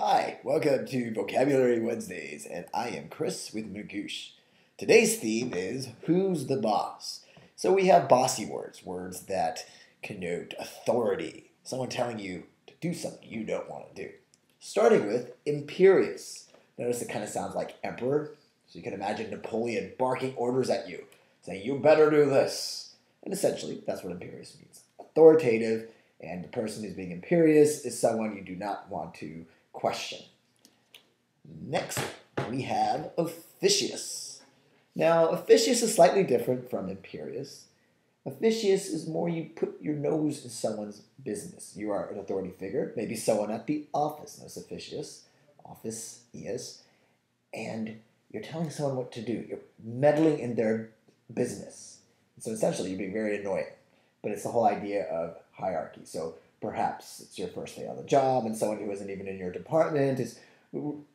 Hi, welcome to Vocabulary Wednesdays, and I am Chris with Magoosh. Today's theme is Who's the Boss? So we have bossy words, words that connote authority, someone telling you to do something you don't want to do. Starting with imperious. Notice it kind of sounds like emperor, so you can imagine Napoleon barking orders at you, saying you better do this. And essentially, that's what imperious means. Authoritative, and the person who's being imperious is someone you do not want to question. Next, we have officious. Now, officious is slightly different from imperious. Officious is more you put your nose in someone's business. You are an authority figure, maybe someone at the office. That's officious. Office is. And you're telling someone what to do. You're meddling in their business. So essentially, you're being very annoying. But it's the whole idea of hierarchy. So perhaps it's your first day on the job and someone who isn't even in your department is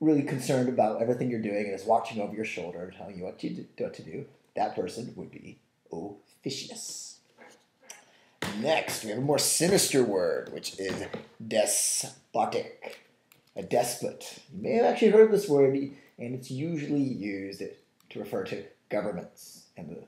really concerned about everything you're doing and is watching over your shoulder, telling you what to do. That person would be officious. Next, we have a more sinister word, which is despotic. A despot. You may have actually heard this word, and it's usually used to refer to governments. And the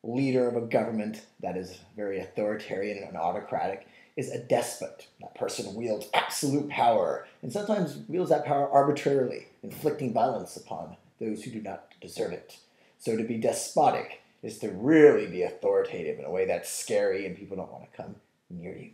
leader of a government that is very authoritarian and autocratic is a despot. That person wields absolute power and sometimes wields that power arbitrarily, inflicting violence upon those who do not deserve it. So to be despotic is to really be authoritative in a way that's scary and people don't want to come near you.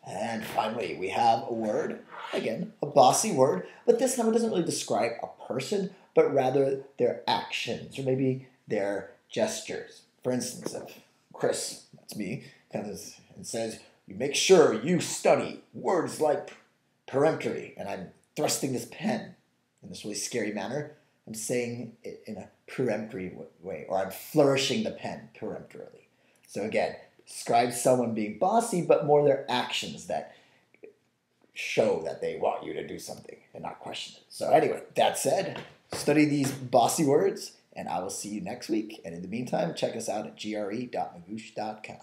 And finally, we have a word, again, a bossy word, but this time it doesn't really describe a person, but rather their actions or maybe their gestures. For instance, if Chris, that's me, comes and says, you make sure you study words like peremptory, and I'm thrusting this pen in this really scary manner, I'm saying it in a peremptory way, or I'm flourishing the pen peremptorily. So again, describes someone being bossy, but more their actions that show that they want you to do something and not question it. So anyway, that said, study these bossy words, and I will see you next week. And in the meantime, check us out at gre.magoosh.com.